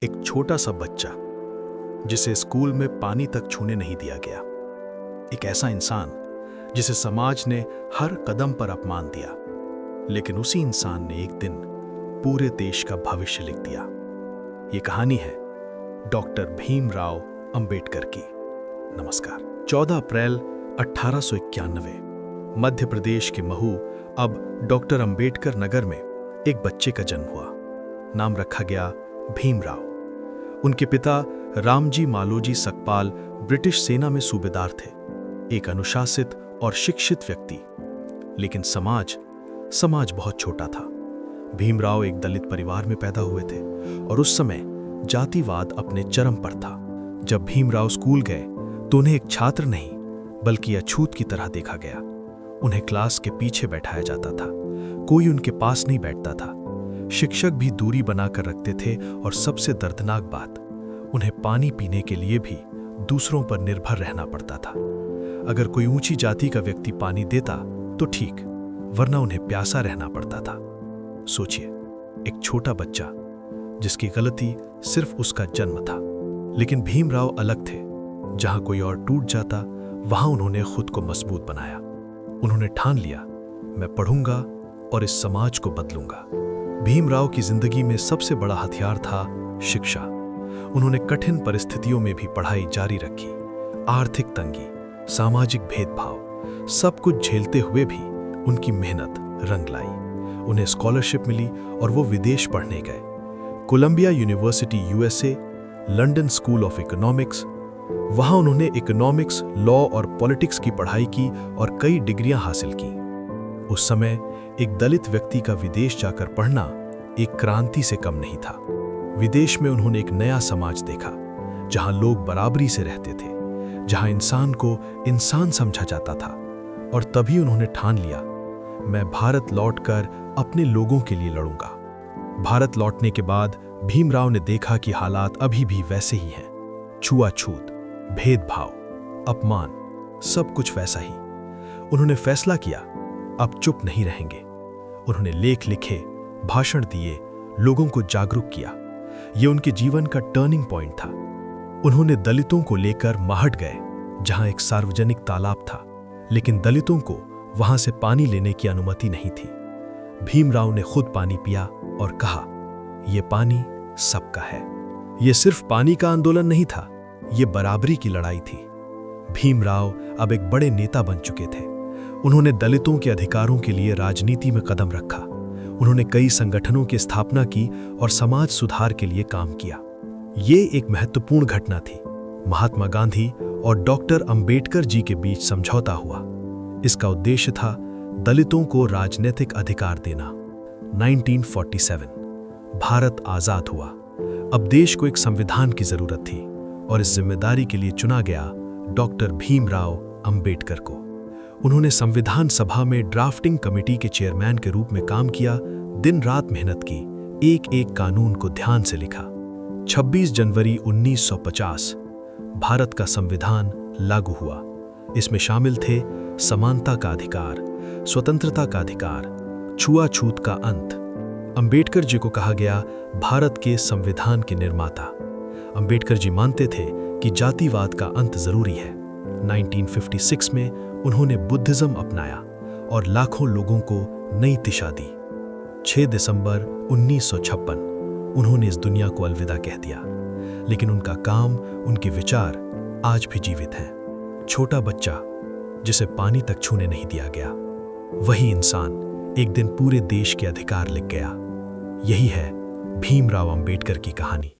एक छोटा सा बच्चा जिसे स्कूल में पानी तक छूने नहीं दिया गया। एक ऐसा इंसान जिसे समाज ने हर कदम पर अपमान दिया, लेकिन उसी इंसान ने एक दिन पूरे देश का भविष्य लिख दिया। ये कहानी है डॉक्टर भीमराव अंबेडकर की। नमस्कार। 14 अप्रैल 1891 मध्य प्रदेश के महू अब डॉक्टर अंबेडकर नगर में एक बच्चे का जन्म हुआ। नाम रखा गया भीमराव। उनके पिता रामजी मालोजी सकपाल ब्रिटिश सेना में सूबेदार थे, एक अनुशासित और शिक्षित व्यक्ति। लेकिन समाज बहुत छोटा था। भीमराव एक दलित परिवार में पैदा हुए थे और उस समय जातिवाद अपने चरम पर था। जब भीमराव स्कूल गए तो उन्हें एक छात्र नहीं बल्कि अछूत की तरह देखा गया। उन्हें क्लास के पीछे बैठाया जाता था, कोई उनके पास नहीं बैठता था। शिक्षक भी दूरी बनाकर रखते थे और सबसे दर्दनाक बात, उन्हें पानी पीने के लिए भी दूसरों पर निर्भर रहना पड़ता था। अगर कोई ऊंची जाति का व्यक्ति पानी देता तो ठीक, वरना उन्हें प्यासा रहना पड़ता था। सोचिए, एक छोटा बच्चा जिसकी गलती सिर्फ उसका जन्म था। लेकिन भीमराव अलग थे। जहां कोई और टूट जाता, वहां उन्होंने खुद को मजबूत बनाया। उन्होंने ठान लिया, मैं पढ़ूंगा और इस समाज को बदलूंगा। भीमराव की जिंदगी में सबसे बड़ा हथियार था शिक्षा। उन्होंने कठिन परिस्थितियों में भी पढ़ाई जारी रखी। आर्थिक तंगी, सामाजिक भेदभाव, सब कुछ झेलते हुए भी उनकी मेहनत रंग लाई। उन्हें स्कॉलरशिप मिली और वो विदेश पढ़ने गए। Columbia University USA, London School of Economics. वहां उन्होंने इकोनॉमिक्स, लॉ और पॉलिटिक्स की पढ़ाई की और कई डिग्रियां हासिल की। उस समय एक दलित व्यक्ति का विदेश जाकर पढ़ना एक क्रांति से कम नहीं था। विदेश में उन्होंने एक नया समाज देखा, जहां लोग बराबरी से रहते थे, जहां इंसान को इंसान समझा जाता था। और तभी उन्होंने ठान लिया, मैं भारत लौटकर अपने लोगों के लिए लड़ूंगा। भारत लौटने के बाद भीमराव ने देखा कि हालात अभी भी वैसे ही हैं। छुआछूत, भेदभाव, अपमान, सब कुछ वैसा ही। उन्होंने फैसला किया, अब चुप नहीं रहेंगे। उन्होंने लेख लिखे, भाषण दिए, लोगों को जागरूक किया। ये उनके जीवन का टर्निंग पॉइंट था। उन्होंने दलितों को लेकर महट गए, जहां एक सार्वजनिक तालाब था, लेकिन दलितों को वहां से पानी लेने की अनुमति नहीं थी। भीमराव ने खुद पानी पिया और कहा, यह पानी सबका है। यह सिर्फ पानी का आंदोलन नहीं था, यह बराबरी की लड़ाई थी। भीमराव अब एक बड़े नेता बन चुके थे। उन्होंने दलितों के अधिकारों के लिए राजनीति में कदम रखा। उन्होंने कई संगठनों की स्थापना की और समाज सुधार के लिए काम किया। ये एक महत्वपूर्ण घटना थी। महात्मा गांधी और डॉक्टर अंबेडकर जी के बीच समझौता हुआ। इसका उद्देश्य था दलितों को राजनीतिक अधिकार देना। 1947 भारत आजाद हुआ। अब देश को एक संविधान की जरूरत थी और इस जिम्मेदारी के लिए चुना गया डॉक्टर भीमराव अंबेडकर को। उन्होंने संविधान सभा में ड्राफ्टिंग कमेटी के चेयरमैन के रूप में काम किया, दिन रात मेहनत की, एक एक कानून को ध्यान से लिखा। 26 जनवरी 1950 भारत का संविधान लागू हुआ। इसमें शामिल थे समानता का अधिकार, स्वतंत्रता का अधिकार, छुआछूत का अंत। अंबेडकर जी को कहा गया भारत के संविधान के निर्माता। अंबेडकर जी मानते थे कि जातिवाद का अंत जरूरी है। 1956 में उन्होंने बुद्धिज्म अपनाया और लाखों लोगों को नई दिशा दी। 6 दिसंबर 1956 उन्होंने इस दुनिया को अलविदा कह दिया। लेकिन उनका काम, उनके विचार आज भी जीवित हैं। छोटा बच्चा जिसे पानी तक छूने नहीं दिया गया, वही इंसान एक दिन पूरे देश के अधिकार लिख गया। यही है भीमराव अंबेडकर की कहानी।